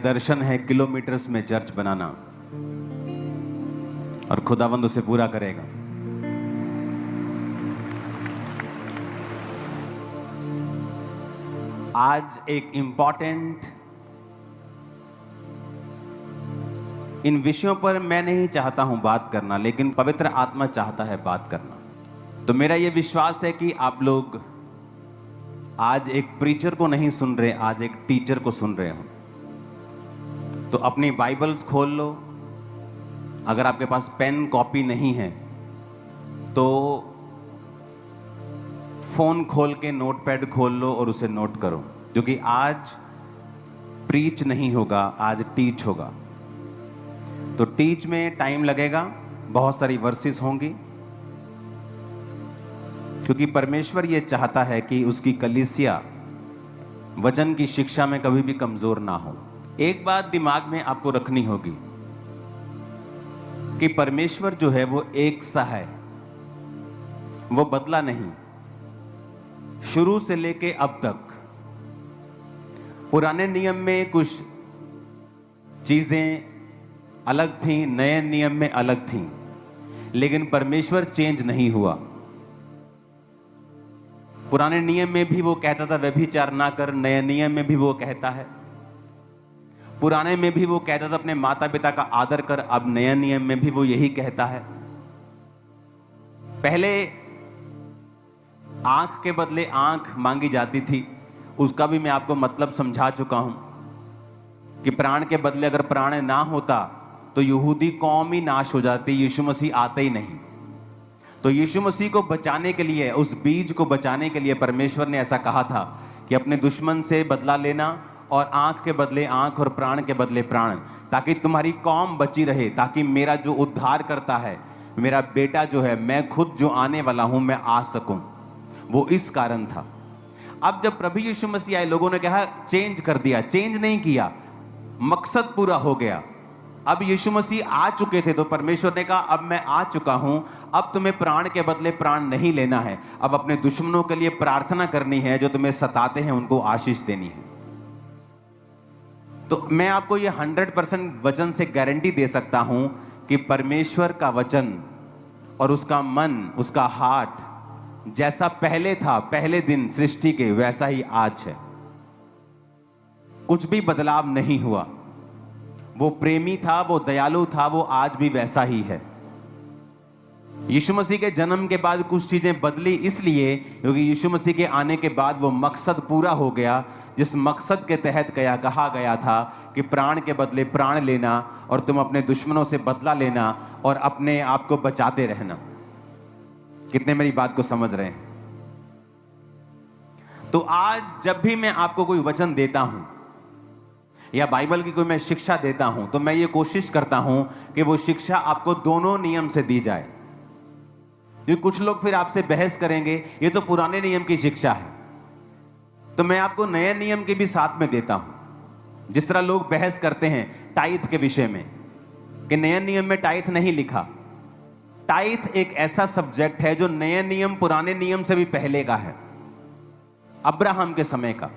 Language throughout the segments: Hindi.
दर्शन है किलोमीटर्स में चर्च बनाना, और खुदावंद उसे पूरा करेगा। आज एक इंपॉर्टेंट, इन विषयों पर मैं नहीं चाहता हूं बात करना, लेकिन पवित्र आत्मा चाहता है बात करना। तो मेरा यह विश्वास है कि आप लोग आज एक प्रीचर को नहीं सुन रहे, आज एक टीचर को सुन रहे हो। तो अपनी बाइबल्स खोल लो। अगर आपके पास पेन कॉपी नहीं है तो फोन खोल के नोटपैड खोल लो और उसे नोट करो, क्योंकि आज प्रीच नहीं होगा, आज टीच होगा। तो टीच में टाइम लगेगा, बहुत सारी वर्सेस होंगी, क्योंकि परमेश्वर यह चाहता है कि उसकी कलीसिया वचन की शिक्षा में कभी भी कमजोर ना हो। एक बात दिमाग में आपको रखनी होगी कि परमेश्वर जो है वो एक सा है, वो बदला नहीं। शुरू से लेके अब तक पुराने नियम में कुछ चीजें अलग थी, नए नियम में अलग थी, लेकिन परमेश्वर चेंज नहीं हुआ। पुराने नियम में भी वो कहता था व्यभिचार ना कर, नए नियम में भी वो कहता है। पुराने में भी वो कहता था अपने माता पिता का आदर कर, अब नए नियम में भी वो यही कहता है। पहले आंख के बदले आंख मांगी जाती थी, उसका भी मैं आपको मतलब समझा चुका हूं कि प्राण के बदले अगर प्राण ना होता तो यहूदी कौम ही नाश हो जाती, यीशु मसीह आते ही नहीं। तो यीशु मसीह को बचाने के लिए, उस बीज को बचाने के लिए परमेश्वर ने ऐसा कहा था कि अपने दुश्मन से बदला लेना, और आंख के बदले आंख और प्राण के बदले प्राण, ताकि तुम्हारी कौम बची रहे, ताकि मेरा जो उद्धार करता है, मेरा बेटा जो है, मैं खुद जो आने वाला हूं, मैं आ सकूं। वो इस कारण था। अब जब प्रभु यीशु मसीह आए, लोगों ने कहा चेंज कर दिया। चेंज नहीं किया, मकसद पूरा हो गया। अब यीशु मसीह आ चुके थे, तो परमेश्वर ने कहा अब मैं आ चुका हूं, अब तुम्हें प्राण के बदले प्राण नहीं लेना है, अब अपने दुश्मनों के लिए प्रार्थना करनी है, जो तुम्हें सताते हैं उनको आशीष देनी है। तो मैं आपको यह 100% वचन से गारंटी दे सकता हूं कि परमेश्वर का वचन और उसका मन, उसका हार्ट जैसा पहले था, पहले दिन सृष्टि के, वैसा ही आज है। कुछ भी बदलाव नहीं हुआ। वो प्रेमी था, वो दयालु था, वो आज भी वैसा ही है। यीशु मसीह के जन्म के बाद कुछ चीजें बदली, इसलिए क्योंकि यीशु मसीह के आने के बाद वो मकसद पूरा हो गया, जिस मकसद के तहत कहा गया था कि प्राण के बदले प्राण लेना, और तुम अपने दुश्मनों से बदला लेना, और अपने आप को बचाते रहना। कितने मेरी बात को समझ रहे हैं? तो आज जब भी मैं आपको कोई वचन देता हूं या बाइबल की कोई मैं शिक्षा देता हूं, तो मैं ये कोशिश करता हूं कि वो शिक्षा आपको दोनों नियम से दी जाए। क्योंकि कुछ लोग फिर आपसे बहस करेंगे, ये तो पुराने नियम की शिक्षा है। तो मैं आपको नए नियम के भी साथ में देता हूं। जिस तरह लोग बहस करते हैं टाइथ के विषय में कि नए नियम में टाइथ नहीं लिखा। टाइथ एक ऐसा सब्जेक्ट है जो नए नियम, पुराने नियम से भी पहले का है, अब्राहम के समय का।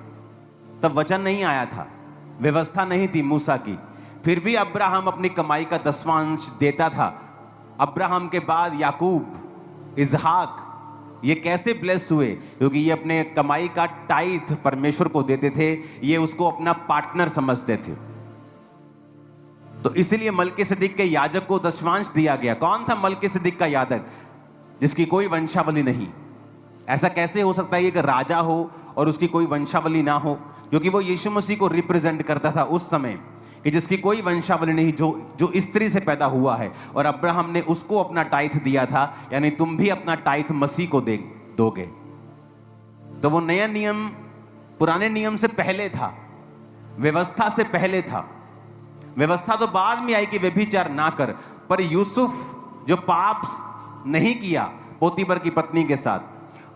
तब वचन नहीं आया था, व्यवस्था नहीं थी मूसा की, फिर भी अब्राहम अपनी कमाई का 10वां अंश देता था। अब्राहम के बाद याकूब, इसहाक, ये कैसे ब्लेस हुए? क्योंकि ये अपने कमाई का टाइथ परमेश्वर को देते थे, ये उसको अपना पार्टनर समझते थे। तो इसीलिए मलकीसिदक के याजक को दशवांश दिया गया। कौन था मलकीसिदक का याजक? जिसकी कोई वंशावली नहीं। ऐसा कैसे हो सकता है कि राजा हो और उसकी कोई वंशावली ना हो? क्योंकि वो यीशु मसीह को रिप्रेजेंट करता था उस समय, कि जिसकी कोई वंशावली नहीं, जो स्त्री से पैदा हुआ है, और अब्राहम ने उसको अपना टाइथ दिया था। यानी तुम भी अपना टाइथ मसीह को दोगे। तो वो नया नियम पुराने नियम से पहले था, व्यवस्था से पहले था। व्यवस्था तो बाद में आई कि व्यभिचार ना कर, पर यूसुफ जो पाप नहीं किया पोतीबर की पत्नी के साथ,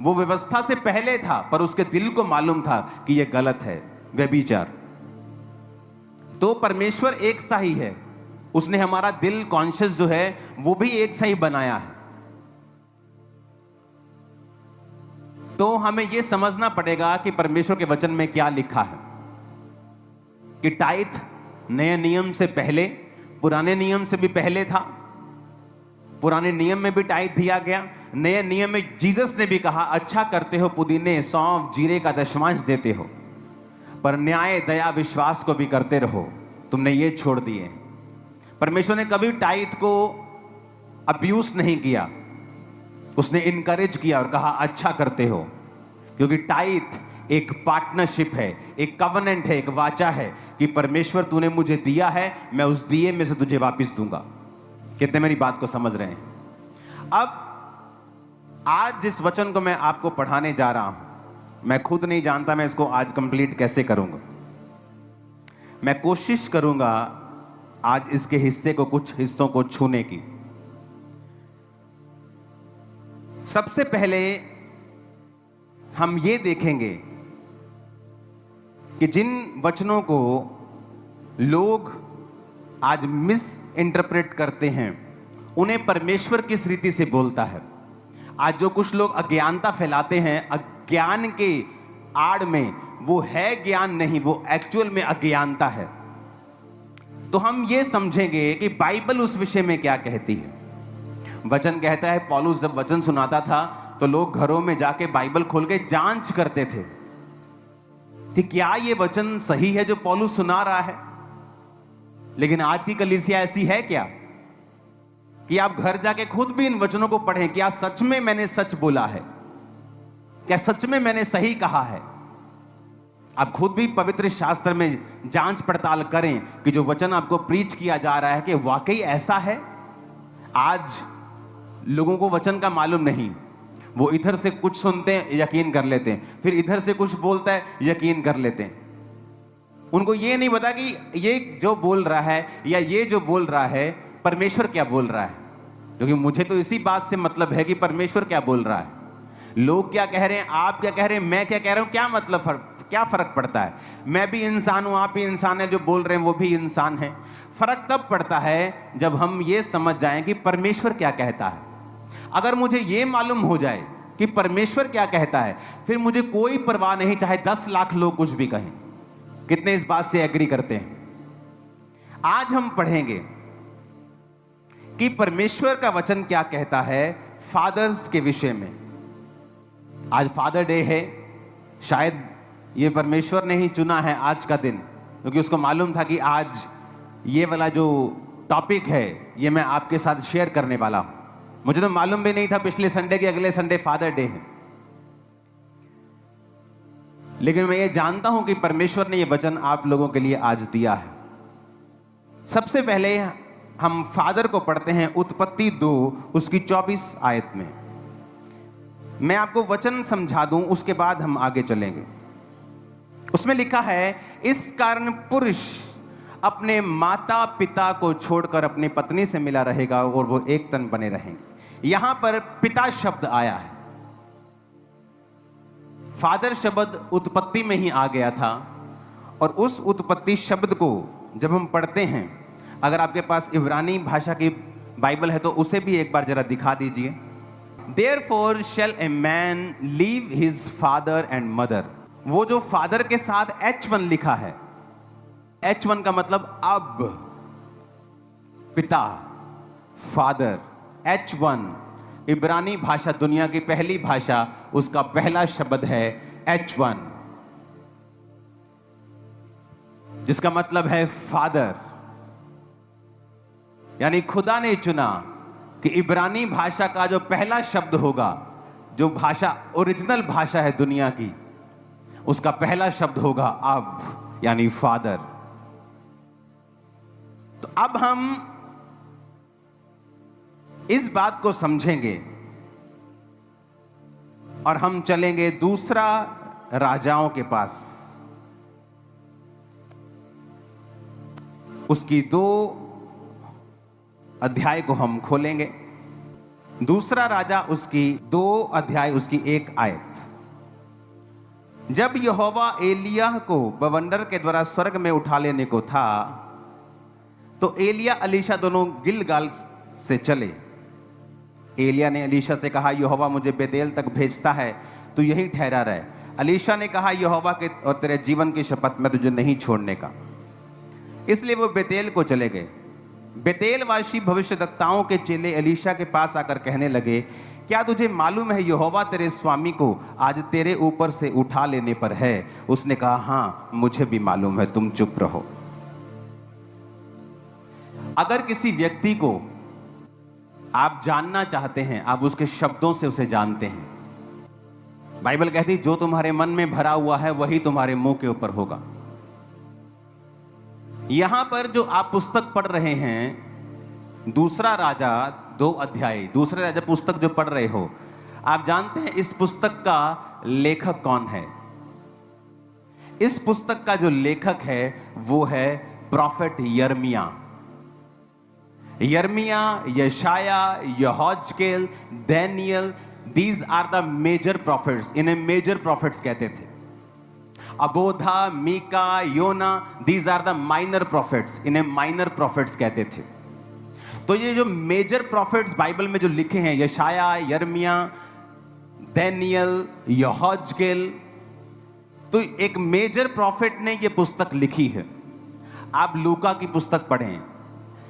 वो व्यवस्था से पहले था, पर उसके दिल को मालूम था कि यह गलत है, व्यभिचार। तो परमेश्वर एक सा ही है, उसने हमारा दिल, कॉन्शियस जो है, वो भी एक सा ही बनाया है। तो हमें यह समझना पड़ेगा कि परमेश्वर के वचन में क्या लिखा है, कि टाइथ नए नियम से पहले, पुराने नियम से भी पहले था। पुराने नियम में भी टाइट दिया गया, नए नियम में जीसस ने भी कहा अच्छा करते हो, पुदीने, सौंफ, जीरे का दशमांश देते हो, पर न्याय, दया, विश्वास को भी करते रहो, तुमने ये छोड़ दिए। परमेश्वर ने कभी टाइट को अब्यूज नहीं किया, उसने इनकरेज किया और कहा अच्छा करते हो, क्योंकि टाइट एक पार्टनरशिप है, एक कवनेंट है, एक वाचा है कि परमेश्वर तूने मुझे दिया है, मैं उस दिए में से तुझे वापस दूंगा। कितने मेरी बात को समझ रहे हैं? अब आज जिस वचन को मैं आपको पढ़ाने जा रहा हूं, मैं खुद नहीं जानता मैं इसको आज कंप्लीट कैसे करूंगा। मैं कोशिश करूंगा आज इसके हिस्से को, कुछ हिस्सों को छूने की। सबसे पहले हम ये देखेंगे कि जिन वचनों को लोग आज मिस इंटरप्रेट करते हैं, उन्हें परमेश्वर किस रीति से बोलता है। आज जो कुछ लोग अज्ञानता फैलाते हैं, अज्ञान के आड़ में वो है ज्ञान नहीं, वो एक्चुअल में अज्ञानता है। तो हम ये समझेंगे कि बाइबल उस विषय में क्या कहती है। वचन कहता है, पौलुस जब वचन सुनाता था तो लोग घरों में जाके बाइबल खोल के जांच करते थे कि क्या ये वचन सही है जो पौलुस सुना रहा है। लेकिन आज की कलीसिया ऐसी है क्या कि आप घर जाके खुद भी इन वचनों को पढ़ें, क्या सच में मैंने सच बोला है, क्या सच में मैंने सही कहा है। आप खुद भी पवित्र शास्त्र में जांच पड़ताल करें कि जो वचन आपको प्रीच किया जा रहा है कि वाकई ऐसा है। आज लोगों को वचन का मालूम नहीं, वो इधर से कुछ सुनते हैं, यकीन कर लेते हैं, फिर इधर से कुछ बोलता है, यकीन कर लेते हैं। उनको ये नहीं पता कि ये जो बोल रहा है या ये जो बोल रहा है परमेश्वर क्या बोल रहा है। क्योंकि मुझे तो इसी बात से मतलब है कि परमेश्वर क्या बोल रहा है। लोग क्या कह रहे हैं, आप क्या कह रहे हैं, मैं क्या कह रहा हूं, क्या मतलब क्या फर्क पड़ता है। मैं भी इंसान हूं, आप भी इंसान है, जो बोल रहे हैं वो भी इंसान है। फर्क तब पड़ता है जब हम ये समझ जाएं कि परमेश्वर क्या कहता है। अगर मुझे ये मालूम हो जाए कि परमेश्वर क्या कहता है, फिर मुझे कोई परवाह नहीं, चाहे 10 लाख लोग कुछ भी कहें। कितने इस बात से एग्री करते हैं? आज हम पढ़ेंगे कि परमेश्वर का वचन क्या कहता है फादर्स के विषय में। आज फादर डे है, शायद ये परमेश्वर ने ही चुना है आज का दिन, क्योंकि उसको मालूम था कि आज ये वाला जो टॉपिक है ये मैं आपके साथ शेयर करने वाला हूं। मुझे तो मालूम भी नहीं था पिछले संडे के अगले संडे फादर डे है, लेकिन मैं ये जानता हूं कि परमेश्वर ने ये वचन आप लोगों के लिए आज दिया है। सबसे पहले हम फादर को पढ़ते हैं उत्पत्ति 2 उसकी 24 आयत में। मैं आपको वचन समझा दूं, उसके बाद हम आगे चलेंगे। उसमें लिखा है, इस कारण पुरुष अपने माता पिता को छोड़कर अपनी पत्नी से मिला रहेगा और वो एक तन बने रहेंगे। यहां पर पिता शब्द आया है। फादर शब्द उत्पत्ति में ही आ गया था, और उस उत्पत्ति शब्द को जब हम पढ़ते हैं, अगर आपके पास इब्रानी भाषा की बाइबल है तो उसे भी एक बार जरा दिखा दीजिए। Therefore shall a man leave his father and mother। वो जो फादर के साथ H1 लिखा है, H1 का मतलब अब, पिता, फादर। H1 इब्रानी भाषा, दुनिया की पहली भाषा, उसका पहला शब्द है H1, जिसका मतलब है फादर। यानी खुदा ने चुना कि इब्रानी भाषा का जो पहला शब्द होगा, जो भाषा ओरिजिनल भाषा है दुनिया की, उसका पहला शब्द होगा अब, यानी फादर। तो अब हम इस बात को समझेंगे और हम चलेंगे दूसरा राजाओं के पास। उसकी 2 अध्याय को हम खोलेंगे। दूसरा राजा उसकी 2 अध्याय उसकी 1 आयत। जब यहोवा एलिय्याह को बवंडर के द्वारा स्वर्ग में उठा लेने को था, तो एलिय्याह अलीशा दोनों गिलगाल से चले। एलिय्याह ने अलीशा से कहा, यहोवा मुझे बेतेल तक भेजता है, तू यहीं ठहरा रहे। अलीशा ने कहा, यहोवा के और तेरे जीवन की शपथ, मैं तुझे नहीं छोड़ने का। इसलिए वो बेतेल को चले गए। बेतेलवासी भविष्यद्वक्ताओं के चेले एलीशा के पास आकर कहने लगे, क्या तुझे मालूम है यहोवा तेरे स्वामी को आज तेरे ऊपर से उठा लेने पर है? उसने कहा, हां मुझे भी मालूम है, तुम चुप रहो। अगर किसी व्यक्ति को आप जानना चाहते हैं, आप उसके शब्दों से उसे जानते हैं। बाइबल कहती है जो तुम्हारे मन में भरा हुआ है वही तुम्हारे मुंह के ऊपर होगा। यहां पर जो आप पुस्तक पढ़ रहे हैं, दूसरा राजा 2 अध्याय, दूसरे राजा पुस्तक जो पढ़ रहे हो, आप जानते हैं इस पुस्तक का लेखक कौन है? इस पुस्तक का जो लेखक है वो है प्रॉफेट यिर्मयाह। यिर्मयाह, यशाया, यहोजकेल, दानियल, these are the major prophets. इन्हें मेजर प्रॉफिट्स कहते थे। अबोधा, मीका, योना, these are the minor prophets. इन्हें माइनर प्रॉफिट्स कहते थे। तो ये जो मेजर प्रॉफिट्स बाइबल में जो लिखे हैं, यशाया, यिर्मयाह, दानियल, यहोजकेल, तो एक मेजर प्रॉफिट ने ये पुस्तक लिखी है। आप लूका की पुस्तक पढ़ें,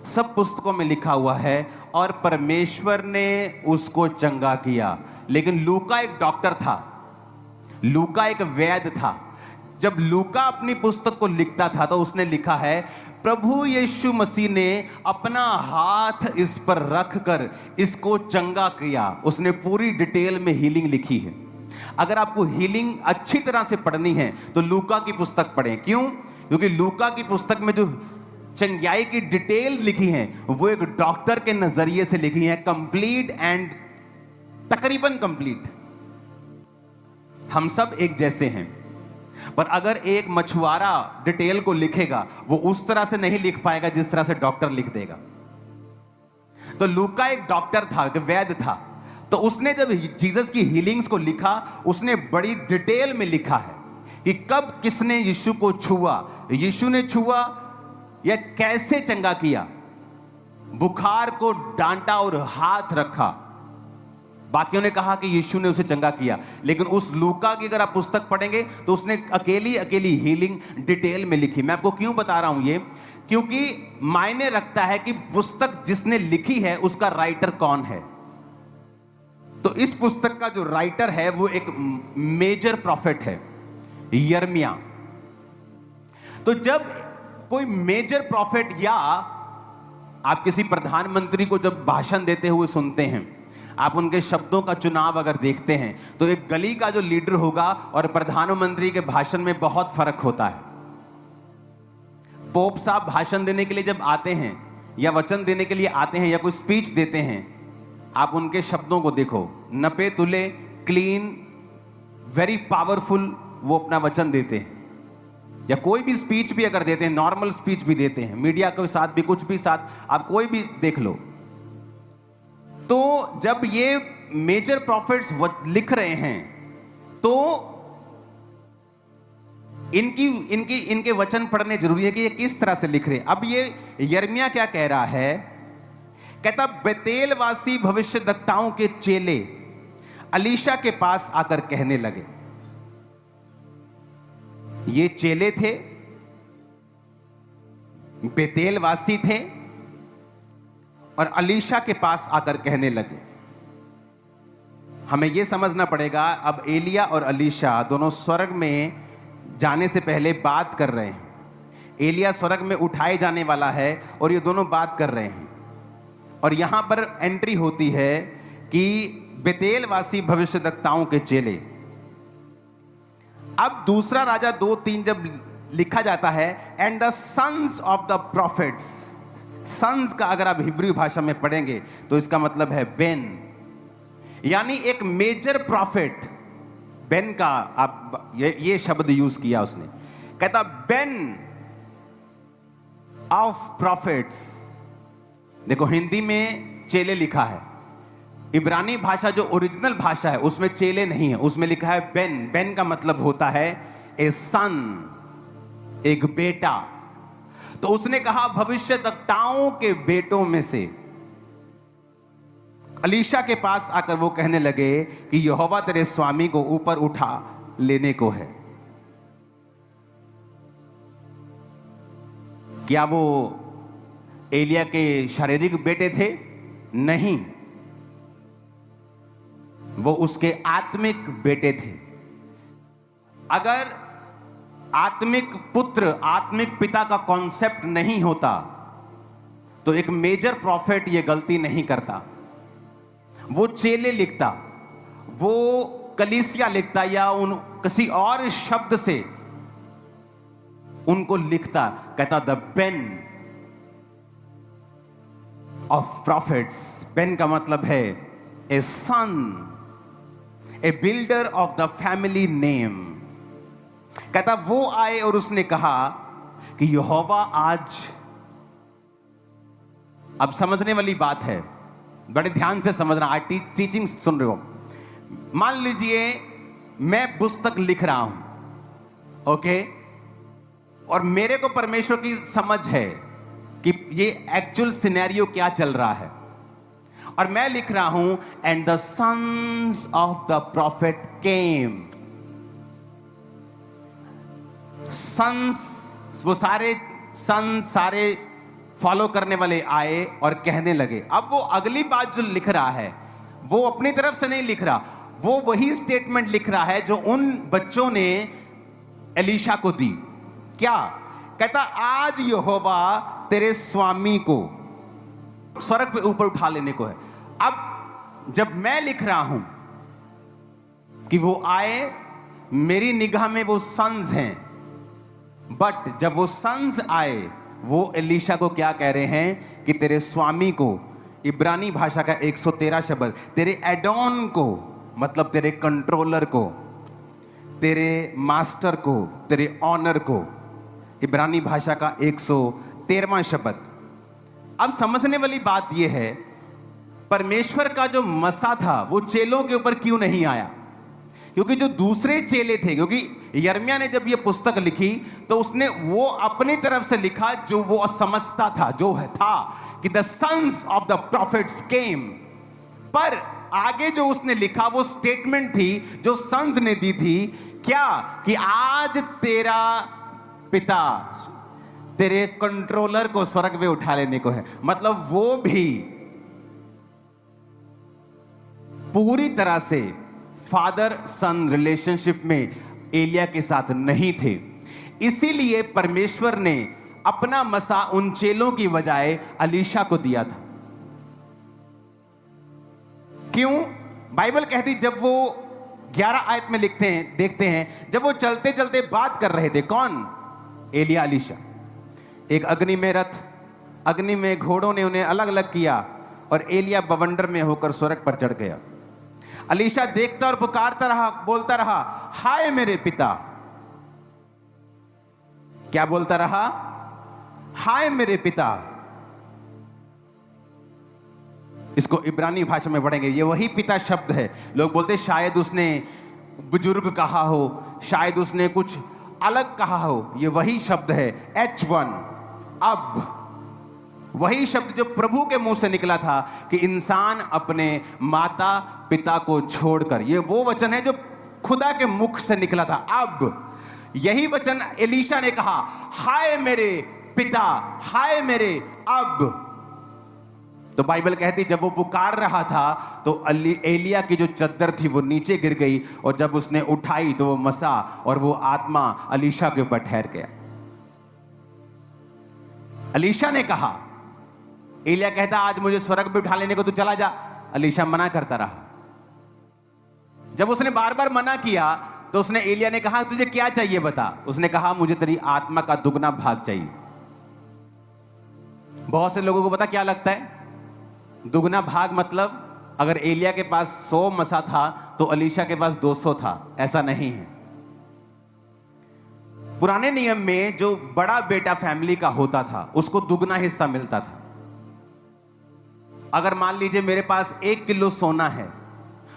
सब पुस्तकों में लिखा हुआ है और परमेश्वर ने उसको चंगा किया। लेकिन लूका एक डॉक्टर था, लूका एक वैद्य था। जब लूका अपनी पुस्तक को लिखता था तो उसने लिखा है, प्रभु यीशु मसीह ने अपना हाथ इस पर रखकर इसको चंगा किया। उसने पूरी डिटेल में हीलिंग लिखी है। अगर आपको हीलिंग अच्छी तरह से पढ़नी है तो लूका की पुस्तक पढ़ें। क्यों? क्योंकि लूका की पुस्तक में जो चंगाई की डिटेल लिखी है वो एक डॉक्टर के नजरिए से लिखी है, कंप्लीट एंड तकरीबन कंप्लीट। हम सब एक जैसे हैं, पर अगर एक मछुआरा डिटेल को लिखेगा वो उस तरह से नहीं लिख पाएगा जिस तरह से डॉक्टर लिख देगा। तो लूका एक डॉक्टर था, एक वैद्य था। तो उसने जब जीसस की हीलिंग्स को लिखा, उसने बड़ी डिटेल में लिखा है कि कब किसने यीशु को छुआ, यीशु ने छुआ या कैसे चंगा किया, बुखार को डांटा और हाथ रखा। बाकियों ने कहा कि यीशु ने उसे चंगा किया, लेकिन उस लूका की अगर आप पुस्तक पढ़ेंगे तो उसने अकेली हीलिंग डिटेल में लिखी। मैं आपको क्यों बता रहा हूं ये? क्योंकि मायने रखता है कि पुस्तक जिसने लिखी है उसका राइटर कौन है। तो इस पुस्तक का जो राइटर है वो एक मेजर प्रॉफिट है, यिर्मयाह। तो जब कोई मेजर प्रॉफिट या आप किसी प्रधानमंत्री को जब भाषण देते हुए सुनते हैं, आप उनके शब्दों का चुनाव अगर देखते हैं तो एक गली का जो लीडर होगा और प्रधानमंत्री के भाषण में बहुत फर्क होता है। पोप साहब भाषण देने के लिए जब आते हैं या वचन देने के लिए आते हैं या कोई स्पीच देते हैं, आप उनके शब्दों को देखो, नपे तुले, क्लीन, वेरी पावरफुल वो अपना वचन देते हैं। या कोई भी स्पीच भी अगर देते हैं, नॉर्मल स्पीच भी देते हैं, मीडिया के साथ भी, कुछ भी साथ, आप कोई भी देख लो। तो जब ये मेजर प्रॉफिट्स लिख रहे हैं तो इनके वचन पढ़ने जरूरी है कि ये किस तरह से लिख रहे हैं। अब ये यिर्मयाह क्या कह रहा है? कहता, बेतेलवासी भविष्यद्वक्ताओं के चेले एलीशा के पास आकर कहने लगे। ये चेले थे, बेतेलवासी थे और एलीशा के पास आकर कहने लगे। हमें यह समझना पड़ेगा, अब एलिया और एलीशा दोनों स्वर्ग में जाने से पहले बात कर रहे हैं। एलिया स्वर्ग में उठाए जाने वाला है और ये दोनों बात कर रहे हैं। और यहां पर एंट्री होती है कि बेतेलवासी भविष्यद्वक्ताओं के चेले। अब दूसरा राजा 2:3 जब लिखा जाता है, and the sons of the prophets. Sons का अगर आप हिब्रू भाषा में पढ़ेंगे तो इसका मतलब है बेन, यानी एक मेजर प्रॉफिट। बेन का आप ये शब्द यूज किया उसने, कहता बेन ऑफ प्रॉफिट्स। देखो हिंदी में चेले लिखा है, इब्रानी भाषा जो ओरिजिनल भाषा है उसमें चेले नहीं है, उसमें लिखा है बेन। बेन का मतलब होता है ए सन, एक बेटा। तो उसने कहा भविष्यद्वक्ताओं के बेटों में से। एलीशा के पास आकर वो कहने लगे कि यहोवा तेरे स्वामी को ऊपर उठा लेने को है। क्या वो एलिया के शारीरिक बेटे थे? नहीं, वो उसके आत्मिक बेटे थे। अगर आत्मिक पुत्र, आत्मिक पिता का कॉन्सेप्ट नहीं होता तो एक मेजर प्रॉफिट ये गलती नहीं करता। वो चेले लिखता, वो कलीसिया लिखता, या उन किसी और शब्द से उनको लिखता, कहता the pen of prophets. Pen का मतलब है a son, a builder of the family name. कहता वो आए और उसने कहा कि यहोवा आज, अब समझने वाली बात है, बड़े ध्यान से समझना, आज टीचिंग सुन रहे हो। मान लीजिए मैं पुस्तक लिख रहा हूं, ओके, और मेरे को परमेश्वर की समझ है कि ये एक्चुअल सिनेरियो क्या चल रहा है, और मैं लिख रहा हूं and the sons of the prophet came. Sons, वो सारे सन, सारे फॉलो करने वाले आए और कहने लगे। अब वो अगली बात जो लिख रहा है वो अपनी तरफ से नहीं लिख रहा, वो वही स्टेटमेंट लिख रहा है जो उन बच्चों ने एलीशा को दी। क्या कहता? आज यहोवा तेरे स्वामी को स्वर्ग पे ऊपर उठा लेने को है। अब जब मैं लिख रहा हूं कि वो आए, मेरी निगाह में वो सन्स हैं, बट जब वो सन्स आए, वो एलीशा को क्या कह रहे हैं कि तेरे स्वामी को, इब्रानी भाषा का 113 शब्द, तेरे एडॉन को, मतलब तेरे कंट्रोलर को, तेरे मास्टर को, तेरे ऑनर को, इब्रानी भाषा का 113वां शब्द। अब समझने वाली बात यह है, परमेश्वर का जो मसा था वो चेलों के ऊपर क्यों नहीं आया? क्योंकि जो दूसरे चेले थे, क्योंकि यिर्मयाह ने जब ये पुस्तक लिखी तो उसने वो अपनी तरफ से लिखा जो वो समझता था, जो है था कि the sons of the prophets came. पर आगे जो उसने लिखा वो स्टेटमेंट थी जो सन्स ने दी थी, क्या कि आज तेरा पिता तेरे कंट्रोलर को स्वर्ग में उठा लेने को है। मतलब वो भी पूरी तरह से फादर सन रिलेशनशिप में एलिया के साथ नहीं थे। इसीलिए परमेश्वर ने अपना मसा उन चेलों की बजाय एलीशा को दिया था। क्यों? बाइबल कहती, जब वो 11 आयत में लिखते हैं, देखते हैं, जब वो चलते चलते बात कर रहे थे, कौन? एलिया, एलीशा। एक अग्नि में रथ, अग्नि में घोड़ों ने उन्हें अलग अलग किया, और एलिया बवंडर में होकर स्वर्ग पर चढ़ गया। एलीशा देखता और पुकारता रहा, बोलता रहा, हाय मेरे पिता। क्या बोलता रहा? हाय मेरे पिता। इसको इब्रानी भाषा में पढ़ेंगे, ये वही पिता शब्द है। लोग बोलते शायद उसने बुजुर्ग कहा हो, शायद उसने कुछ अलग कहा हो, ये वही शब्द है, H1। अब वही शब्द जो प्रभु के मुंह से निकला था कि इंसान अपने माता पिता को छोड़कर, ये वो वचन है जो खुदा के मुख से निकला था। अब यही वचन एलीशा ने कहा, हाय मेरे पिता, हाय मेरे अब। तो बाइबल कहती जब वो पुकार रहा था तो एलिया की जो चद्दर थी वो नीचे गिर गई, और जब उसने उठाई तो वो मसा और वो आत्मा एलीशा के ऊपर ठहर गया। एलीशा ने कहा, एलिया कहता आज मुझे स्वर्ग पे उठा लेने को, तू चला जा। एलीशा मना करता रहा। जब उसने बार बार मना किया तो उसने, एलिया ने कहा तुझे क्या चाहिए बता। उसने कहा मुझे तेरी आत्मा का दुगना भाग चाहिए। बहुत से लोगों को पता क्या लगता है दुगना भाग मतलब? अगर एलिया के पास 100 मसा था तो एलीशा के पास 200 था। ऐसा नहीं है। पुराने नियम में जो बड़ा बेटा फैमिली का होता था उसको दुगना हिस्सा मिलता था। अगर मान लीजिए मेरे पास 1 किलो सोना है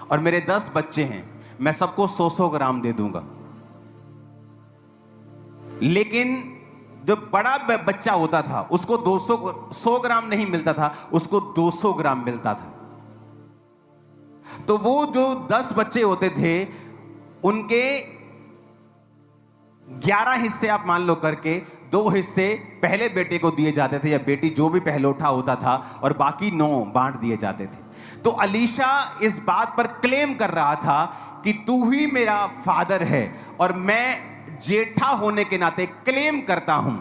और मेरे 10 बच्चे हैं, मैं सबको 100-100 ग्राम दे दूंगा। लेकिन जो बड़ा बच्चा होता था उसको 100 ग्राम नहीं मिलता था, उसको 200 ग्राम मिलता था। तो वो जो 10 बच्चे होते थे उनके 11 हिस्से आप मान लो करके 2 हिस्से पहले बेटे को दिए जाते थे, या बेटी जो भी पहलौठा होता था, और बाकी 9 बांट दिए जाते थे। तो अलीशा इस बात पर क्लेम कर रहा था कि तू ही मेरा फादर है, और मैं जेठा होने के नाते क्लेम करता हूं,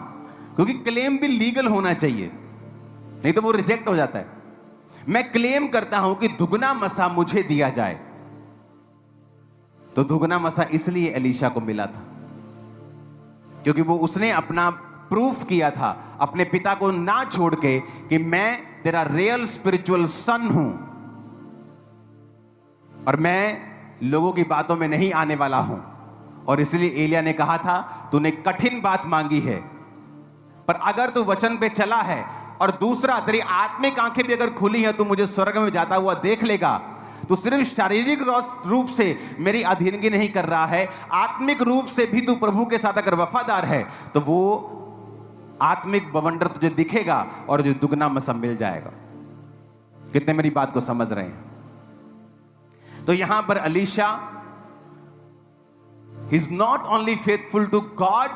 क्योंकि क्लेम भी लीगल होना चाहिए, नहीं तो वो रिजेक्ट हो जाता है। मैं क्लेम करता हूं कि दुगना मसा मुझे दिया जाए। तो दुगना मसा इसलिए एलीशा को मिला था क्योंकि वो उसने अपना प्रूफ किया था अपने पिता को ना छोड़ के कि मैं तेरा रियल स्पिरिचुअल सन हूं, और मैं लोगों की बातों में नहीं आने वाला हूं। और इसलिए एलिया ने कहा था, तूने कठिन बात मांगी है, पर अगर तू वचन पे चला है, और दूसरा तेरी आत्मिक आंखें भी अगर खुली है, तो मुझे स्वर्ग में जाता हुआ देख लेगा। तू सिर्फ शारीरिक रूप से मेरी अधीनगी नहीं कर रहा है, आत्मिक रूप से भी तू प्रभु के साथ अगर वफादार है, तो वो आत्मिक बवंडर तुझे दिखेगा और तुझे दुगना मसा मिल जाएगा। कितने मेरी बात को समझ रहे हैं? तो यहां पर Elisha is not only faithful to God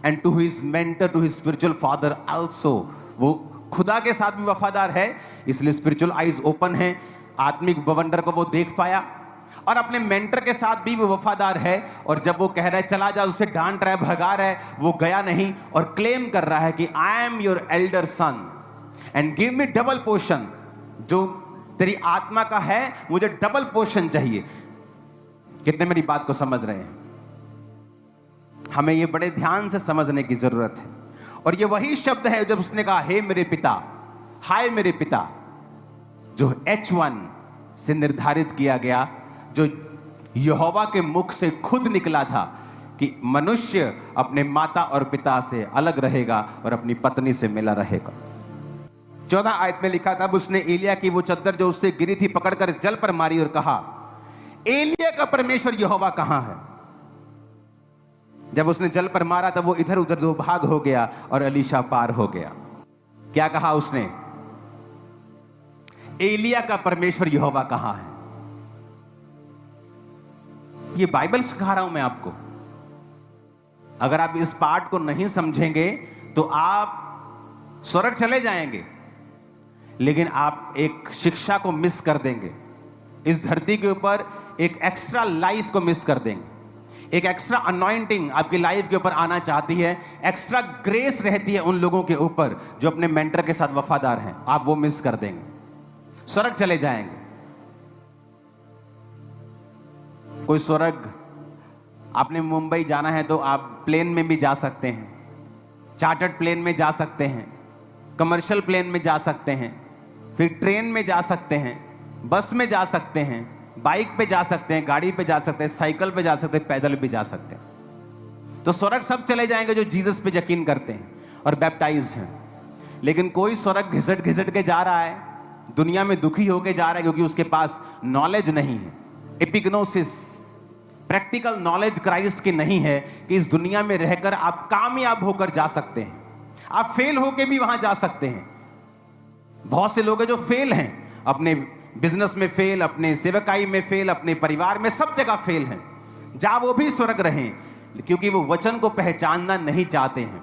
and to his mentor, to his spiritual father also. वो खुदा के साथ भी वफादार है, इसलिए स्पिरिचुअल आईज ओपन है, आत्मिक बवंडर को वो देख पाया, और अपने मेंटर के साथ भी वो वफादार है। और जब वो कह रहा है चला जा, उसे डांट रहा है, भगा रहा है, वो गया नहीं, और क्लेम कर रहा है कि I am your elder son and give me double portion. जो तेरी आत्मा का है, मुझे डबल पोर्शन चाहिए। कितने मेरी बात को समझ रहे हैं? हमें ये बड़े ध्यान से समझने की जरूरत है। और ये वही शब्द है जब उसने कहा, हे मेरे पिता, हाय मेरे पिता, जो H1 से निर्धारित किया गया, जो यहोवा के मुख से खुद निकला था कि मनुष्य अपने माता और पिता से अलग रहेगा और अपनी पत्नी से मिला रहेगा। 14 आयत में लिखा था, उसने एलिया की वो चद्दर जो उससे गिरी थी पकड़कर जल पर मारी और कहा, एलिया का परमेश्वर यहोवा कहां है? जब उसने जल पर मारा तब वो इधर उधर 2 भाग हो गया और अलीशा पार हो गया। क्या कहा उसने? एलिया का परमेश्वर यहोवा कहां है? ये बाइबल सिखा रहा हूं मैं आपको। अगर आप इस पार्ट को नहीं समझेंगे तो आप स्वर्ग चले जाएंगे, लेकिन आप एक शिक्षा को मिस कर देंगे। इस धरती के ऊपर एक एक्स्ट्रा लाइफ को मिस कर देंगे। एक एक्स्ट्रा अनॉइंटिंग आपकी लाइफ के ऊपर आना चाहती है, एक्स्ट्रा ग्रेस रहती है उन लोगों के ऊपर जो अपने मेंटर के साथ वफादार हैं, आप वो मिस कर देंगे, स्वर्ग चले जाएंगे। कोई स्वर्ग, आपने मुंबई जाना है तो आप प्लेन में भी जा सकते हैं, चार्टर्ड प्लेन में जा सकते हैं, कमर्शियल प्लेन में जा सकते हैं, फिर ट्रेन में जा सकते हैं, बस में जा सकते हैं, बाइक पे जा सकते हैं, गाड़ी पे जा सकते हैं, साइकिल पे जा सकते हैं, पैदल भी जा सकते हैं। तो स्वर्ग सब चले जाएंगे जो जीसस पे यकीन करते हैं और बैप्टाइज्ड हैं। लेकिन कोई स्वर्ग घिसट घिसट के जा रहा है, दुनिया में दुखी होके जा रहा है, क्योंकि उसके पास नॉलेज नहीं है, एपिग्नोसिस, प्रैक्टिकल नॉलेज क्राइस्ट की नहीं है कि इस दुनिया में रहकर आप कामयाब होकर जा सकते हैं, आप फेल होकर भी वहां जा सकते हैं। बहुत से लोग हैं जो फेल हैं, अपने बिजनेस में फेल, अपने सेवकाई में फेल, अपने परिवार में, सब जगह फेल हैं। जा वो भी स्वर्ग रहें, क्योंकि वो वचन को पहचानना नहीं चाहते हैं,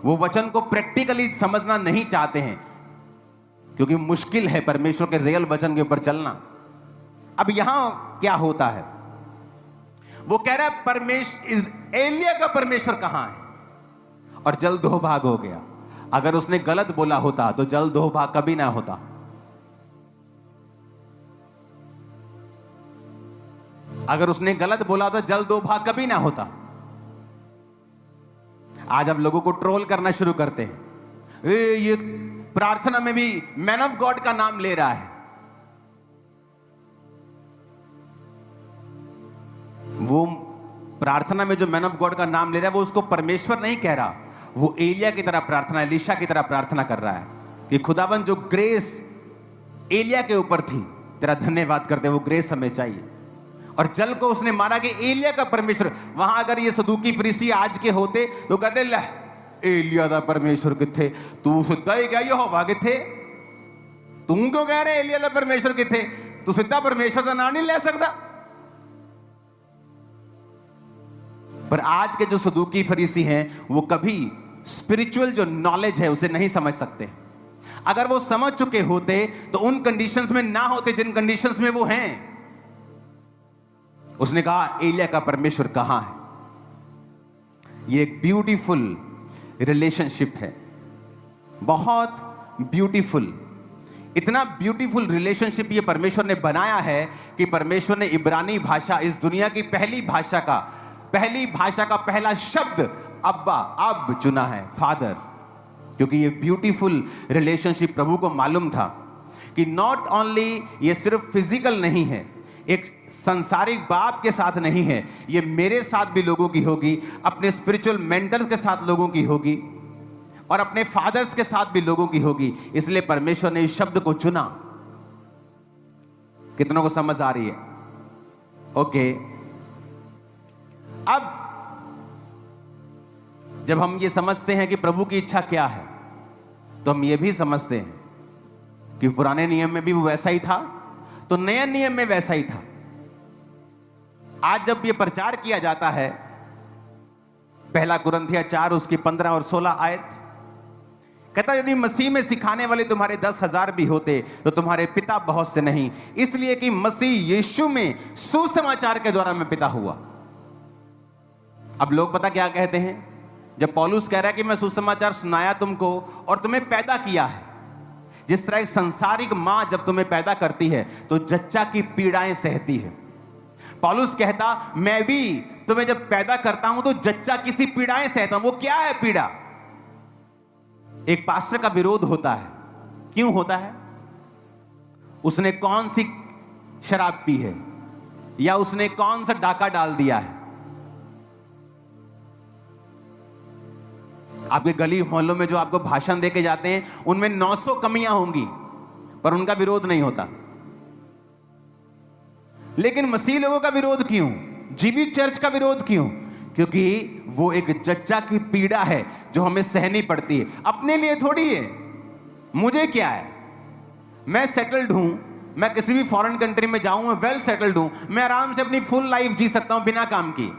वो वचन को प्रैक्टिकली समझना नहीं चाहते हैं, क्योंकि मुश्किल है परमेश्वर के रियल वचन के ऊपर चलना। अब यहां क्या होता है, वो कह रहा है परमेश्वर, एलिया का परमेश्वर कहां है? और जल 2 भाग हो गया। अगर उसने गलत बोला होता तो जल 2 भाग कभी ना होता। अगर उसने गलत बोला तो जल 2 भाग कभी ना होता। आज अब लोगों को ट्रोल करना शुरू करते हैं, ये प्रार्थना में भी मैन ऑफ गॉड का नाम ले रहा है। वो प्रार्थना में जो मैन ऑफ गॉड का नाम ले रहा है, वो उसको परमेश्वर नहीं कह रहा, वो एलिया की तरह प्रार्थना, एलीशा की तरह प्रार्थना कर रहा है कि खुदावन जो ग्रेस एलिया के ऊपर थी, तेरा धन्यवाद करते, वो ग्रेस हमें चाहिए। और जल को उसने माना कि एलिया का परमेश्वर। वहां अगर ये सदूकी फरीसी आज के होते तो कहते, ले एलिया दा परमेश्वर किथे, तू सीधा ही क्या यहोवा किथे, तू क्यों कह रहे एलिया दा परमेश्वर किथे, तू सीधा परमेश्वर का नाम नहीं ले सकता। पर आज के जो सदूकी फरीसी हैं वो कभी स्पिरिचुअल जो नॉलेज है उसे नहीं समझ सकते। अगर वो समझ चुके होते तो उन कंडीशंस में ना होते जिन कंडीशंस में वो हैं। उसने कहा एलिया का परमेश्वर कहां है। ये एक ब्यूटीफुल रिलेशनशिप है, बहुत ब्यूटीफुल। इतना ब्यूटीफुल रिलेशनशिप ये परमेश्वर ने बनाया है कि परमेश्वर ने इब्रानी भाषा, इस दुनिया की पहली भाषा का पहला शब्द अब्बा, अब चुना है, फादर। क्योंकि ये ब्यूटीफुल रिलेशनशिप प्रभु को मालूम था कि नॉट ओनली ये सिर्फ फिजिकल नहीं है, एक संसारिक बाप के साथ नहीं है, ये मेरे साथ भी लोगों की होगी, अपने स्पिरिचुअल मेंटर्स के साथ लोगों की होगी और अपने फादर्स के साथ भी लोगों की होगी। इसलिए परमेश्वर ने इस शब्द को चुना। कितनों को समझ आ रही है? ओके। अब जब हम ये समझते हैं कि प्रभु की इच्छा क्या है, तो हम ये भी समझते हैं कि पुराने नियम में भी वो वैसा ही था, तो नए नियम में वैसा ही था। आज जब ये प्रचार किया जाता है, पहला कुरिन्थियों 4 उसकी 15 और 16 आयत कहता, यदि मसीह में सिखाने वाले तुम्हारे 10,000 भी होते तो तुम्हारे पिता बहुत से नहीं, इसलिए कि मसीह यीशु में सुसमाचार के द्वारा मैं पिता हुआ। अब लोग पता क्या कहते हैं, जब पौलुस कह रहा है कि मैं सुसमाचार सुनाया तुमको और तुम्हें पैदा किया है, जिस तरह एक संसारिक मां जब तुम्हें पैदा करती है तो जच्चा की पीड़ाएं सहती है, पौलुस कहता मैं भी तुम्हें जब पैदा करता हूं तो जच्चा किसी पीड़ाएं सहता हूं। वो क्या है पीड़ा? एक पास्टर का विरोध होता है। क्यों होता है? उसने कौन सी शराब पी है या उसने कौन सा डाका डाल दिया है। आपके गली मोहल्लों में जो आपको भाषण देके जाते हैं उनमें 900 कमियां होंगी, पर उनका विरोध नहीं होता। लेकिन मसीह लोगों का विरोध क्यों? जीवित चर्च का विरोध क्यों? क्योंकि वो एक जच्चा की पीड़ा है जो हमें सहनी पड़ती है। अपने लिए थोड़ी है, मुझे क्या है, मैं सेटल्ड हूं, मैं किसी भी फॉरेन कंट्री में जाऊं, मैं वेल सेटल्ड हूं, मैं आराम से अपनी फुल लाइफ जी सकता हूं बिना काम की।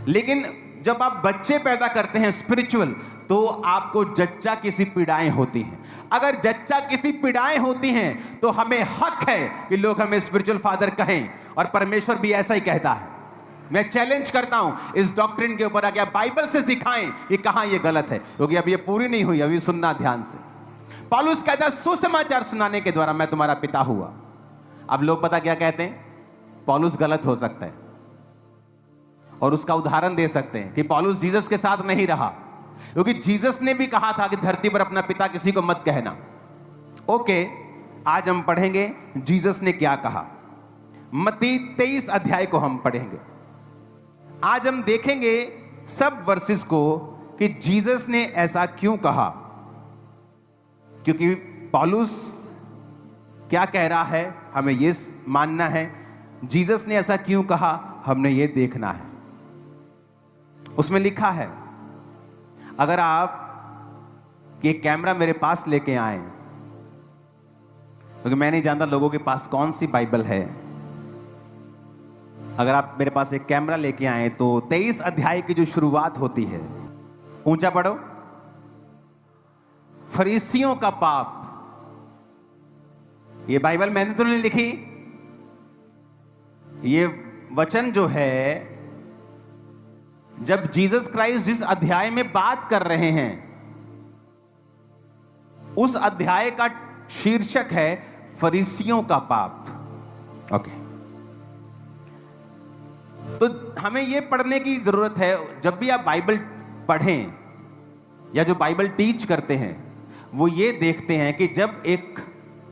लेकिन जब आप बच्चे पैदा करते हैं स्पिरिचुअल, तो आपको जच्चा किसी पीड़ाएं होती हैं। अगर जच्चा किसी पीड़ाएं होती हैं तो हमें हक है कि लोग हमें स्पिरिचुअल फादर कहें, और परमेश्वर भी ऐसा ही कहता है। मैं चैलेंज करता हूं इस डॉक्ट्रिन के ऊपर, आके बाइबल से सिखाएं कि कहां ये गलत है, क्योंकि अभी ये पूरी नहीं हुई, अभी सुनना ध्यान से। पौलुस कहता है सुसमाचार सुनाने के द्वारा मैं तुम्हारा पिता हुआ। अब लोग पता क्या कहते हैं, पौलुस गलत हो सकता है, और उसका उदाहरण दे सकते हैं कि पौलुस जीसस के साथ नहीं रहा, क्योंकि जीसस ने भी कहा था कि धरती पर अपना पिता किसी को मत कहना। ओके, आज हम पढ़ेंगे जीसस ने क्या कहा। मत्ती 23 अध्याय को हम पढ़ेंगे। आज हम देखेंगे सब वर्सेस को कि जीसस ने ऐसा क्यों कहा, क्योंकि पौलुस क्या कह रहा है हमें यह मानना है, जीसस ने ऐसा क्यों कहा हमने ये देखना है। उसमें लिखा है, अगर आप ये कैमरा मेरे पास लेके आए, क्योंकि मैं नहीं जानता लोगों के पास कौन सी बाइबल है, अगर आप मेरे पास एक कैमरा लेके आए तो 23 अध्याय की जो शुरुआत होती है, ऊंचा पढ़ो, फरीसियों का पाप। ये बाइबल मैंने तो नहीं लिखी, ये वचन जो है, जब जीसस क्राइस्ट जिस अध्याय में बात कर रहे हैं उस अध्याय का शीर्षक है फरीसियों का पाप। ओके, तो हमें यह पढ़ने की जरूरत है, जब भी आप बाइबल पढ़ें या जो बाइबल टीच करते हैं वो ये देखते हैं कि जब एक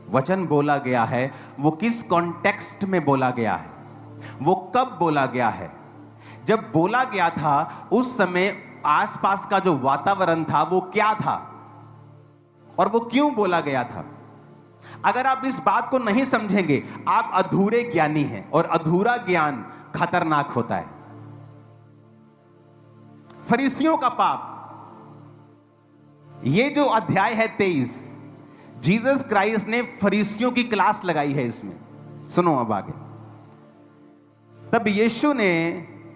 वचन बोला गया है वो किस कॉन्टेक्स्ट में बोला गया है, वो कब बोला गया है। जब बोला गया था उस समय आसपास का जो वातावरण था वो क्या था और वो क्यों बोला गया था। अगर आप इस बात को नहीं समझेंगे आप अधूरे ज्ञानी हैं, और अधूरा ज्ञान खतरनाक होता है। फरीसियों का पाप, ये जो अध्याय है 23, जीसस क्राइस्ट ने फरीसियों की क्लास लगाई है इसमें। सुनो अब आगे। तब यीशु ने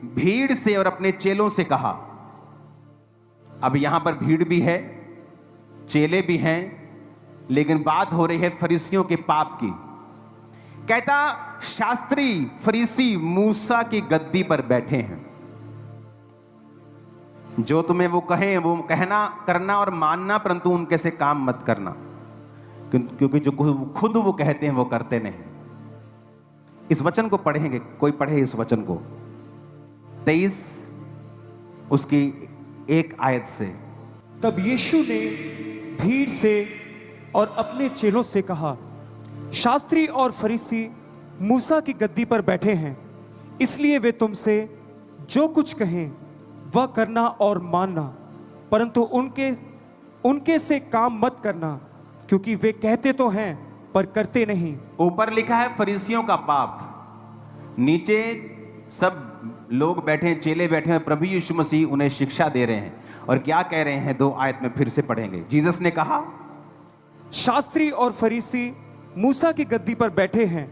भीड़ से और अपने चेलों से कहा। अब यहां पर भीड़ भी है, चेले भी हैं, लेकिन बात हो रही है फरीसियों के पाप की। कहता शास्त्री फरीसी मूसा की गद्दी पर बैठे हैं, जो तुम्हें वो कहें वो कहना करना और मानना, परंतु उनके से काम मत करना, क्योंकि जो खुद वो कहते हैं वो करते नहीं। इस वचन को पढ़ेंगे, कोई पढ़े इस वचन को, 23 उसकी एक आयत से। तब यीशु ने भीड़ से और अपने चेलों से कहा, शास्त्री और फरीसी मूसा की गद्दी पर बैठे हैं, इसलिए वे तुमसे जो कुछ कहें वह करना और मानना, परंतु उनके से काम मत करना, क्योंकि वे कहते तो हैं पर करते नहीं। ऊपर लिखा है फरीसियों का पाप, नीचे सब लोग बैठे हैं, चेले बैठे हैं, प्रभु यीशु मसीह उन्हें शिक्षा दे रहे हैं। और क्या कह रहे हैं 2 आयत में फिर से पढ़ेंगे। जीसस ने कहा, शास्त्री और फरीसी मूसा की गद्दी पर बैठे हैं,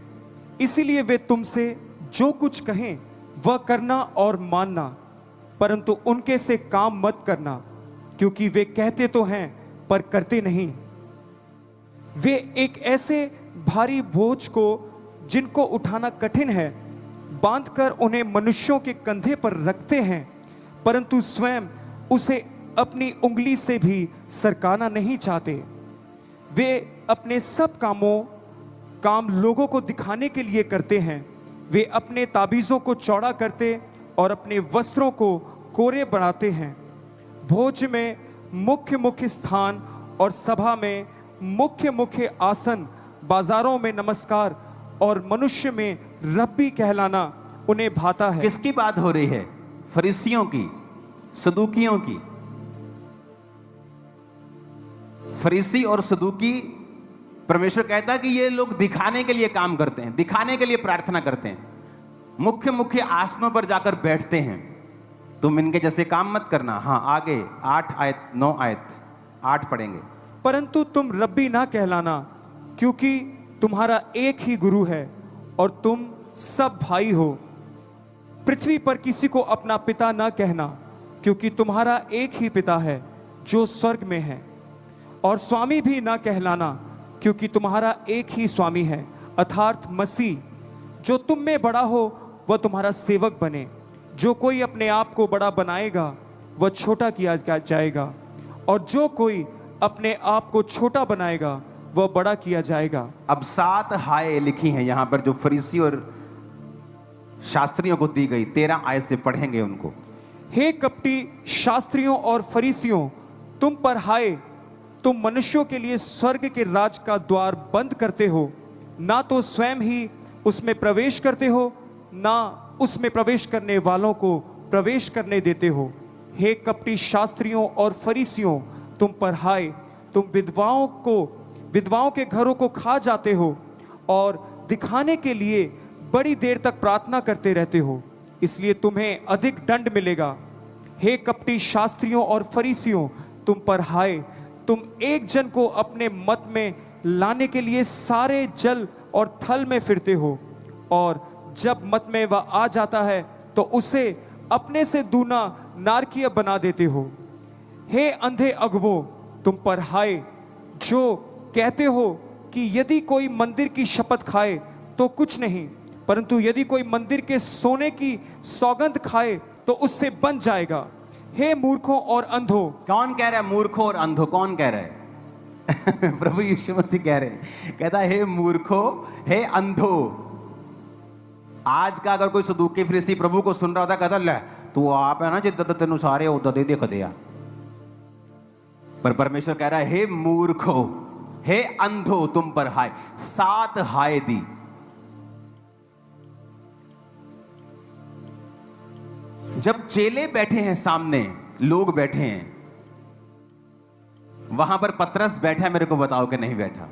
इसीलिए वे तुमसे जो कुछ कहें वह करना और मानना, परंतु उनके से काम मत करना, क्योंकि वे कहते तो हैं पर करते नहीं। वे एक ऐसे भारी बोझ को जिनको उठाना कठिन है बांधकर उन्हें मनुष्यों के कंधे पर रखते हैं, परंतु स्वयं उसे अपनी उंगली से भी सरकाना नहीं चाहते। वे अपने सब काम लोगों को दिखाने के लिए करते हैं। वे अपने ताबीज़ों को चौड़ा करते और अपने वस्त्रों को कोरे बनाते हैं। भोज में मुख्य मुख्य स्थान और सभा में मुख्य मुख्य आसन, बाजारों में नमस्कार और मनुष्य में रब्बी कहलाना उन्हें भाता है। किसकी बात हो रही है? फरीसियों की, सदूकियों की। फरीसी और सदूकी, परमेश्वर कहता है कि ये लोग दिखाने के लिए काम करते हैं, दिखाने के लिए प्रार्थना करते हैं, मुख्य मुख्य आसनों पर जाकर बैठते हैं। तुम इनके जैसे काम मत करना। हाँ, आगे 8 आयत 9 आयत 8 पढ़ेंगे। परंतु तुम रब्बी ना कहलाना, क्योंकि तुम्हारा एक ही गुरु है और तुम सब भाई हो। पृथ्वी पर किसी को अपना पिता ना कहना, क्योंकि तुम्हारा एक ही पिता है जो स्वर्ग में है। और स्वामी भी ना कहलाना, क्योंकि तुम्हारा एक ही स्वामी है, अर्थात मसीह। जो तुम में बड़ा हो वह तुम्हारा सेवक बने। जो कोई अपने आप को बड़ा बनाएगा वह छोटा किया जाएगा, और जो कोई अपने आप को छोटा बनाएगा वह बड़ा किया जाएगा। अब 7 हाय लिखी हैं यहां पर, जो फरीसी और शास्त्रियों को दी गई। 13 आयत से पढ़ेंगे उनको। हे कपटी शास्त्रियों और फरीसियों, तुम पर हाय, तुम मनुष्यों के लिए स्वर्ग के राज का द्वार बंद करते हो, ना तो स्वयं ही उसमें प्रवेश करते हो, ना उसमें प्रवेश करने वालों को प्रवेश करने देते हो। हे कपटी शास्त्रियों और फरीसियों, तुम पर हाय, तुम विधवाओं के घरों को खा जाते हो और दिखाने के लिए बड़ी देर तक प्रार्थना करते रहते हो, इसलिए तुम्हें अधिक दंड मिलेगा। हे कपटी शास्त्रियों और फरीसियों, तुम पर हाय, तुम एक जन को अपने मत में लाने के लिए सारे जल और थल में फिरते हो, और जब मत में वह आ जाता है तो उसे अपने से दूना नारकीय बना देते हो। हे अंधे अगुवो, तुम पर हाय, जो कहते हो कि यदि कोई मंदिर की शपथ खाए तो कुछ नहीं, परंतु यदि कोई मंदिर के सोने की सौगंध खाए तो उससे बन जाएगा। हे मूर्खों और अंधों। कौन कह रहा है मूर्खों और अंधों? कौन कह रहा है? प्रभु यीशु मसीह कह रहे हैं। कहता है हे मूर्खों, हे अंधों। आज का अगर कोई सदूकी फरीसी प्रभु को सुन रहा होता, कहता ले तू आप है ना जिद्दां तेनू सारे उदा दे देखदे आ। पर परमेश्वर कह रहा है हे मूर्खों, हे अंधो, तुम पर हाय। 7 हाय दी। जब चेले बैठे हैं सामने, लोग बैठे हैं, वहां पर पतरस बैठा है, मेरे को बताओ कि नहीं बैठा?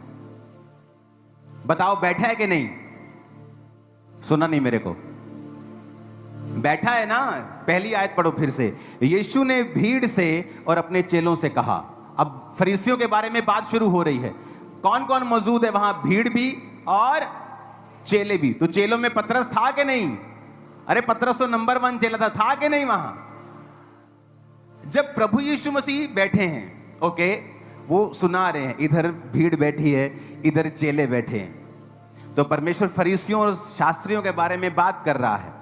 बताओ बैठा है कि नहीं? सुना नहीं मेरे को? बैठा है ना? पहली आयत पढ़ो फिर से। यीशु ने भीड़ से और अपने चेलों से कहा। अब फरीसियों के बारे में बात शुरू हो रही है। कौन कौन मौजूद है वहां? भीड़ भी और चेले भी। तो चेलों में पतरस था कि नहीं? अरे पतरस तो नंबर 1 चेला था कि नहीं वहां? जब प्रभु यीशु मसीह बैठे हैं, ओके, वो सुना रहे हैं, इधर भीड़ बैठी है, इधर चेले बैठे हैं, तो परमेश्वर फरीसियों और शास्त्रियों के बारे में बात कर रहा है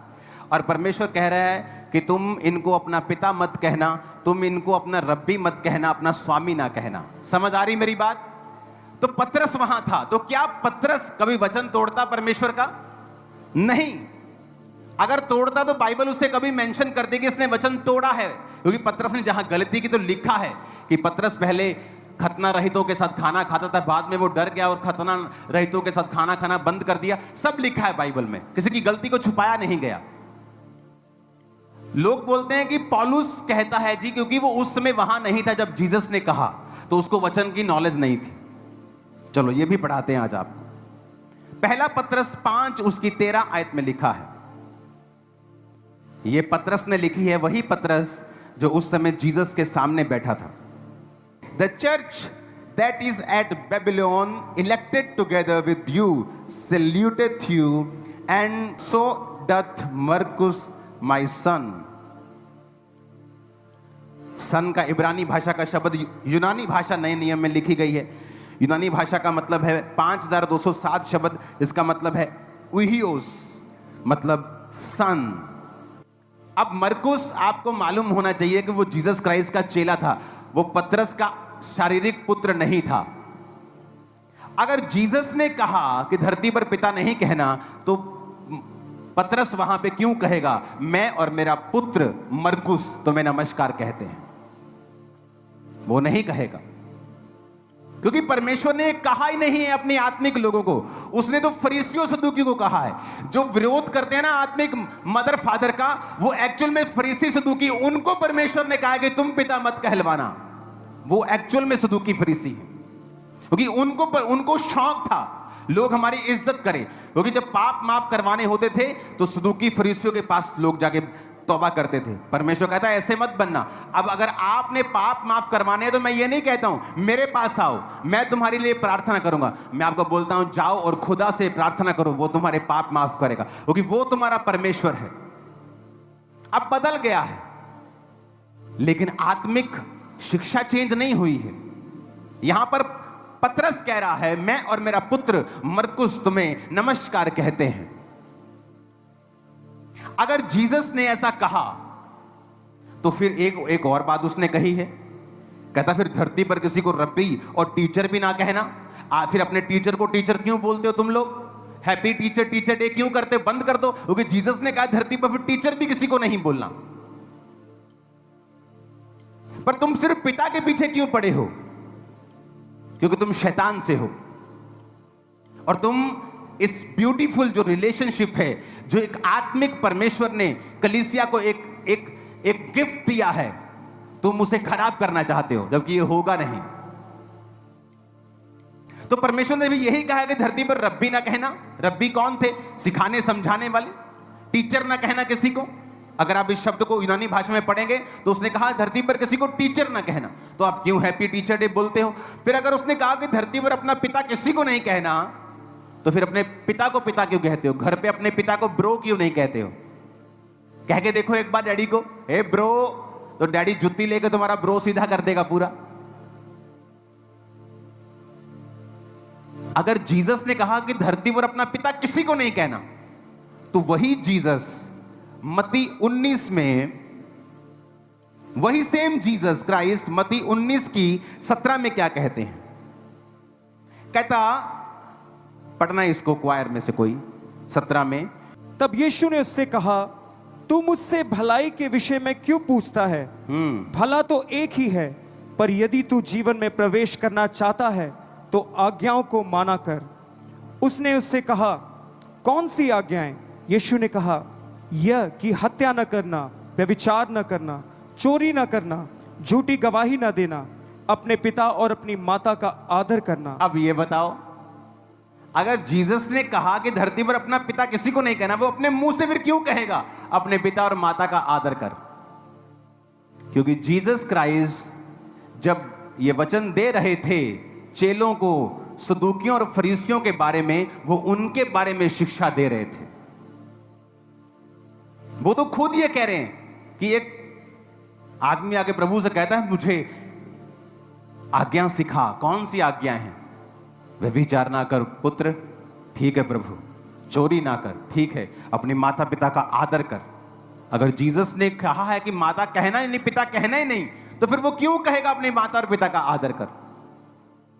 और परमेश्वर कह रहा है कि तुम इनको अपना पिता मत कहना, तुम इनको अपना रब्बी मत कहना, अपना स्वामी ना कहना। समझ आ रही मेरी बात? तो पतरस वहां था, तो क्या पतरस कभी वचन तोड़ता परमेश्वर का? नहीं। अगर तोड़ता तो बाइबल उससे कभी मेंशन करती कि इसने वचन तोड़ा है, क्योंकि पतरस ने जहां गलती की तो लिखा है कि पतरस पहले खतना रहितों के साथ खाना खाता था, बाद में वो डर गया और खतना रहितों के साथ खाना खाना बंद कर दिया। सब लिखा है बाइबल में, किसी की गलती को छुपाया नहीं गया। लोग बोलते हैं कि पौलुस कहता है जी, क्योंकि वो उस समय वहां नहीं था जब जीसस ने कहा, तो उसको वचन की नॉलेज नहीं थी। चलो ये भी पढ़ाते हैं आज आपको। पहला पतरस 5 उसकी 13 आयत में लिखा है, ये पतरस ने लिखी है, वही पतरस जो उस समय जीसस के सामने बैठा था। The church that is at Babylon, elected together with you, saluteth you, and so doth Marcus my son. सन का इब्रानी भाषा का शब्द यूनानी भाषा नए नियम में लिखी गई है। यूनानी भाषा का मतलब है 5207 शब्द, इसका मतलब है उहियोस, मतलब सन। अब मरकुस आपको मालूम होना चाहिए कि वो जीसस क्राइस्ट का चेला था, वो पतरस का शारीरिक पुत्र नहीं था। अगर जीसस ने कहा कि धरती पर पिता नहीं कहना, तो पतरस वहां पे क्यों कहेगा मैं और मेरा पुत्र मरकुस तुम्हें नमस्कार कहते हैं? वो नहीं कहेगा, क्योंकि परमेश्वर ने कहा ही नहीं है अपने आत्मिक लोगों को। उसने तो फरीसियों सदूकी को कहा है, जो विरोध करते हैं ना आत्मिक मदर फादर का, वो एक्चुअल में फरीसी सदूकी, उनको परमेश्वर ने कहा कि तुम पिता मत कहलवाना। वो एक्चुअल में सदूकी फरीसी है, क्योंकि उनको शौक था लोग हमारी इज्जत करें। क्योंकि जब पाप माफ करवाने होते थे तो सदूकी फरीसियों के पास लोग जाके तौबा करते थे। परमेश्वर कहता है ऐसे मत बनना। अब अगर आपने पाप माफ करवाने हैं तो मैं ये नहीं कहता हूं मेरे पास आओ, मैं तुम्हारे लिए प्रार्थना करूंगा। मैं आपको बोलता हूं जाओ और खुदा से प्रार्थना करो, वो तुम्हारे पाप माफ करेगा, क्योंकि वो तुम्हारा परमेश्वर है। अब बदल गया है, लेकिन आत्मिक शिक्षा चेंज नहीं हुई है। यहां पर पतरस कह रहा है मैं और मेरा पुत्र मरकुस तुम्हें नमस्कार कहते हैं। अगर जीसस ने ऐसा कहा तो फिर एक और बात उसने कही है, कहता फिर धरती पर किसी को रब्बी और टीचर भी ना कहना। फिर अपने टीचर को टीचर क्यों बोलते हो तुम लोग? हैप्पी टीचर टीचर डे क्यों करते? बंद कर दो, क्योंकि जीसस ने कहा धरती पर फिर टीचर भी किसी को नहीं बोलना। पर तुम सिर्फ पिता के पीछे क्यों पड़े हो? क्योंकि तुम शैतान से हो, और तुम इस ब्यूटीफुल जो रिलेशनशिप है, जो एक आत्मिक परमेश्वर ने कलीसिया को एक गिफ्ट दिया है, तुम उसे खराब करना चाहते हो, जबकि ये होगा नहीं। तो परमेश्वर ने भी यही कहा कि धरती पर रब्बी ना कहना। रब्बी कौन थे? सिखाने समझाने वाले। टीचर ना कहना किसी को। अगर आप इस शब्द को यूनानी भाषा में पढ़ेंगे तो उसने कहा धरती पर किसी को टीचर ना कहना, तो आप क्यों हैप्पी टीचर डे बोलते हो? फिर अगर उसने कहा कि धरती पर अपना पिता किसी को नहीं कहना, तो फिर अपने पिता को पिता क्यों कहते हो? घर पे अपने पिता को ब्रो क्यों नहीं कहते हो? कह के देखो एक बार डैडी को, ए ब्रो, तो डैडी जुत्ती लेकर तुम्हारा ब्रो सीधा कर देगा पूरा। अगर जीसस ने कहा कि धरती पर अपना पिता किसी को नहीं कहना, तो वही जीसस मत्ती 19 में, वही सेम जीसस क्राइस्ट मत्ती 19 की 17 में क्या कहते हैं? कहता, पढ़ना इसको क्वायर में से कोई, 17 में। तब यीशु ने उससे कहा तू मुझसे भलाई के विषय में क्यों पूछता है? भला तो एक ही है, पर यदि तू जीवन में प्रवेश करना चाहता है तो आज्ञाओं को माना कर। उसने उससे कहा कौन सी आज्ञाएं? यीशु ने कहा यह कि हत्या न करना, व्यभिचार न करना, चोरी न करना, झूठी गवाही न देना, अपने पिता और अपनी माता का आदर करना। अब ये बताओ, अगर जीसस ने कहा कि धरती पर अपना पिता किसी को नहीं कहना, वो अपने मुंह से फिर क्यों कहेगा अपने पिता और माता का आदर कर? क्योंकि जीसस क्राइस्ट जब ये वचन दे रहे थे चेलों को, सदूकियों और फरीसियों के बारे में, वो उनके बारे में शिक्षा दे रहे थे। वो तो खुद ये कह रहे हैं कि एक आदमी आके प्रभु से कहता है मुझे आज्ञा सिखा। कौन सी आज्ञा है? व्यभिचार ना कर पुत्र, ठीक है प्रभु। चोरी ना कर, ठीक है। अपने माता पिता का आदर कर। अगर जीसस ने कहा है कि माता कहना ही नहीं, पिता कहना ही नहीं, तो फिर वो क्यों कहेगा अपने माता और पिता का आदर कर?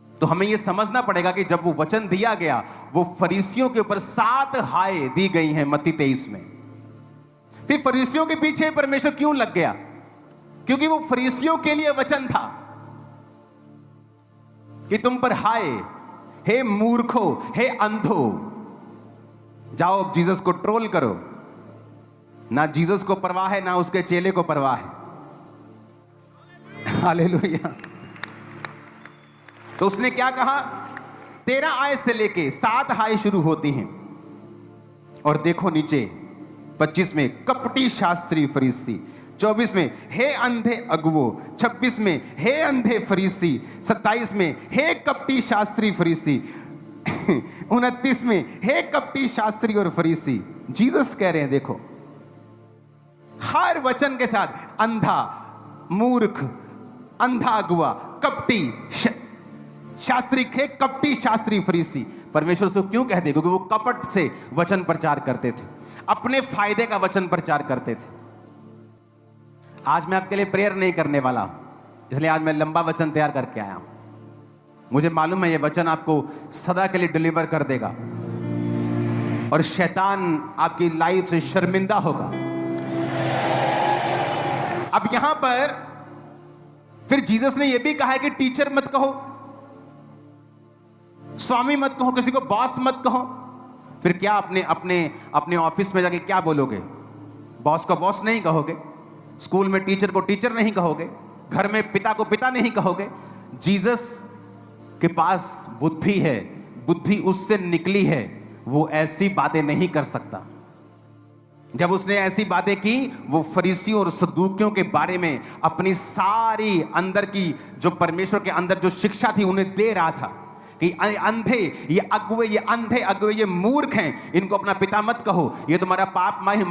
तो हमें यह समझना पड़ेगा कि जब वो वचन दिया गया, वो फरीसियों के ऊपर 7 हाय दी गई हैं मत्ती 23 में। फिर फरीसियों के पीछे परमेश्वर क्यों लग गया? क्योंकि वो फरीसियों के लिए वचन था कि तुम पर हाय, हे मूर्खो, हे अंधो। जाओ अब जीसस को ट्रोल करो। ना जीसस को परवाह है, ना उसके चेले को परवाह है। हालेलुया। तो उसने क्या कहा? 13 आय से लेके 7 हाय शुरू होती हैं। और देखो नीचे 25 में कपटी शास्त्री फरीसी, 24 में हे अंधे अगुवो, 26 में हे अंधे फरीसी, 27 में हे कपटी शास्त्री फरीसी, 29 में हे कपटी शास्त्री और फरीसी। जीसस कह रहे हैं देखो, हर वचन के साथ अंधा, मूर्ख, अंधा अगुआ, कपटी शास्त्री, खे कपटी शास्त्री फरीसी। परमेश्वर से क्यों कहते? क्योंकि वो कपट से वचन प्रचार करते थे, अपने फायदे का वचन प्रचार करते थे। आज मैं आपके लिए प्रेयर नहीं करने वाला हूं, इसलिए आज मैं लंबा वचन तैयार करके आया हूं। मुझे मालूम है ये वचन आपको सदा के लिए डिलीवर कर देगा और शैतान आपकी लाइफ से शर्मिंदा होगा। अब यहां पर फिर जीसस ने यह भी कहा है कि टीचर मत कहो, स्वामी मत कहो, किसी को बॉस मत कहो। फिर क्या अपने अपने अपने ऑफिस में जाके क्या बोलोगे? बॉस को बॉस नहीं कहोगे, स्कूल में टीचर को टीचर नहीं कहोगे, घर में पिता को पिता नहीं कहोगे। जीसस के पास बुद्धि है, बुद्धि उससे निकली है, वो ऐसी बातें नहीं कर सकता। जब उसने ऐसी बातें की, वो फरीसियों और सदूकियों के बारे में अपनी सारी अंदर की जो परमेश्वर के अंदर जो शिक्षा थी उन्हें दे रहा था कि अंधे, ये अगुवे, ये अंधे अगुवे, ये मूर्ख हैं, इनको अपना पिता मत कहो, ये तुम्हारा पाप माफ नहीं